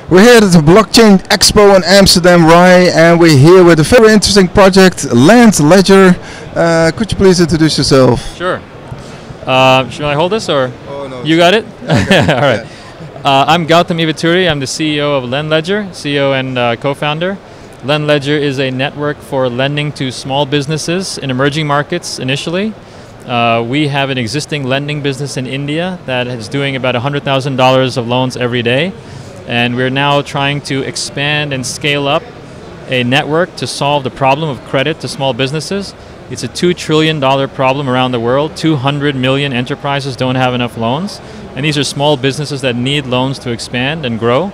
We're here at the Blockchain Expo in Amsterdam, Rai, and we're here with a very interesting project, Land Ledger. Could you please introduce yourself? Sure. Should I hold this or? Oh, no. You got it? Okay. All right. I'm Gautam Ivaturi. I'm the CEO of Land Ledger, CEO and co-founder. Land Ledger is a network for lending to small businesses in emerging markets initially. We have an existing lending business in India that is doing about $100,000 of loans every day. And we're now trying to expand and scale up a network to solve the problem of credit to small businesses. It's a $2 trillion problem around the world. 200 million enterprises don't have enough loans. And these are small businesses that need loans to expand and grow.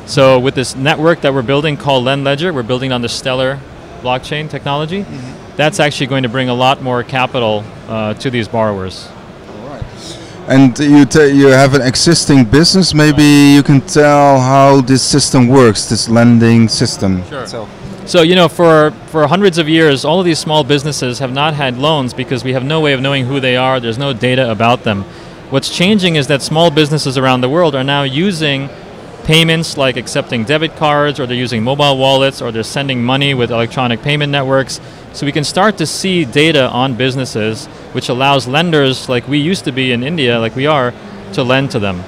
So with this network that we're building called Land Ledger, we're building on the Stellar blockchain technology. That's actually going to bring a lot more capital to these borrowers. And you have an existing business. Maybe you can tell how this system works, this lending system. Sure. So you know, for hundreds of years, all of these small businesses have not had loans because we have no way of knowing who they are. There's no data about them. What's changing is that small businesses around the world are now using payments like accepting debit cards, or they're using mobile wallets, or they're sending money with electronic payment networks. So we can start to see data on businesses, which allows lenders like we used to be in India, like we are, to lend to them.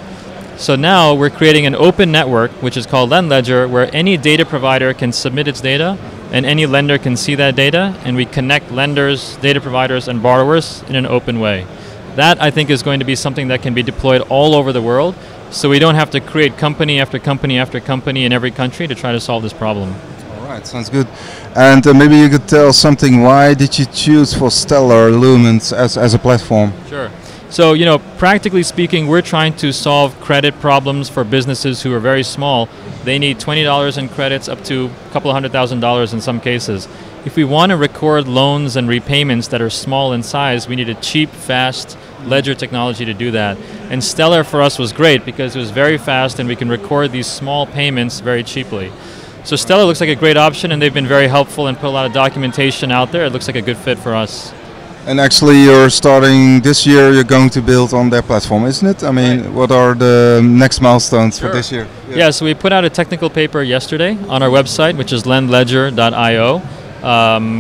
So now we're creating an open network, which is called Land Ledger, where any data provider can submit its data, and any lender can see that data, and we connect lenders, data providers, and borrowers in an open way. That, I think, is going to be something that can be deployed all over the world, so we don't have to create company after company after company in every country to try to solve this problem. Right, sounds good. And maybe you could tell something, why did you choose for Stellar Lumens as a platform? Sure. So, you know, practically speaking, we're trying to solve credit problems for businesses who are very small. They need $20 in credits up to a couple of $100,000 in some cases. If we want to record loans and repayments that are small in size, we need a cheap, fast ledger technology to do that. And Stellar for us was great because it was very fast and we can record these small payments very cheaply. So Stellar looks like a great option, and they've been very helpful and put a lot of documentation out there. It looks like a good fit for us. And actually you're starting this year, you're going to build on their platform, isn't it? I mean, right. What are the next milestones for this year? Yeah, so we put out a technical paper yesterday on our website, which is landledger.io.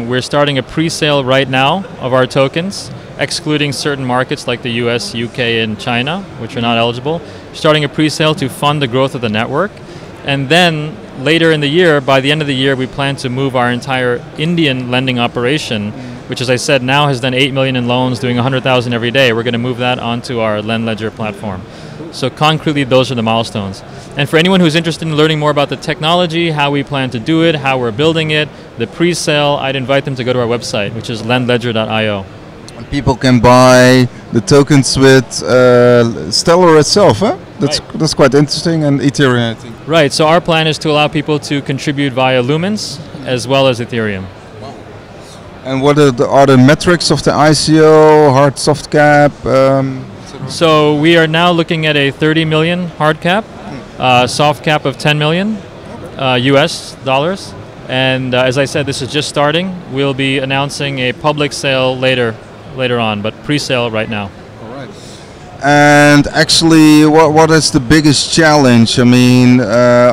We're starting a pre-sale right now of our tokens, excluding certain markets like the US, UK, and China, which are not eligible. Starting a pre-sale to fund the growth of the network. And then later in the year, by the end of the year, we plan to move our entire Indian lending operation, which, as I said, now has done 8 million in loans, doing 100,000 every day. We're going to move that onto our Land Ledger platform. So concretely, those are the milestones. And for anyone who's interested in learning more about the technology, how we plan to do it, how we're building it, the pre-sale, I'd invite them to go to our website, which is landledger.io. People can buy the tokens with Stellar itself, huh? That's quite interesting, and Ethereum, I think. Right, so our plan is to allow people to contribute via Lumens as well as Ethereum. Wow. And what are the metrics of the ICO, hard soft cap? So we are now looking at a 30 million hard cap, soft cap of 10 million US dollars. And as I said, this is just starting. We'll be announcing a public sale later on, but pre-sale right now. All right. And actually, what is the biggest challenge? I mean,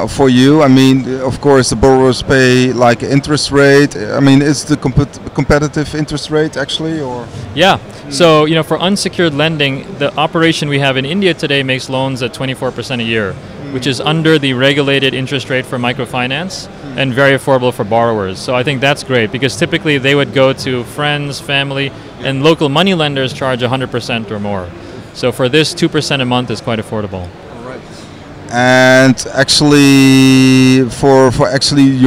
for you? I mean, of course, the borrowers pay like interest rate. I mean, is the competitive interest rate actually, or? Yeah. So you know, for unsecured lending, the operation we have in India today makes loans at 24% a year, which is under the regulated interest rate for microfinance and very affordable for borrowers. So I think that's great because typically they would go to friends, family, and local money lenders charge 100% or more. So for this, 2% a month is quite affordable. And actually, for actually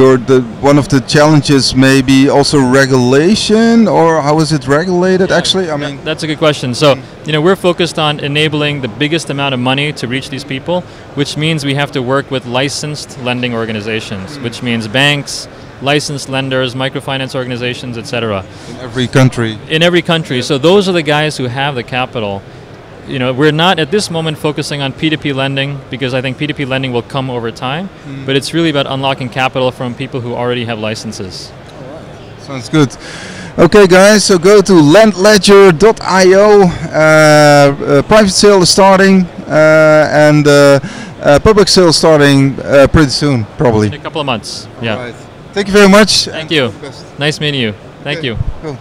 one of the challenges maybe also regulation, or how is it regulated actually? I mean, that's a good question. So you know, we're focused on enabling the biggest amount of money to reach these people, which means we have to work with licensed lending organizations, which means banks, licensed lenders, microfinance organizations, etc. In every country. In every country. So those are the guys who have the capital. You know, we're not at this moment focusing on P2P lending because I think P2P lending will come over time, but it's really about unlocking capital from people who already have licenses. All right. Sounds good. Okay guys, so go to landledger.io. Private sale is starting. and public sales starting pretty soon, probably. In a couple of months. Yeah. Right. Thank you very much. Thank you. Nice meeting you. Thank you. Cool.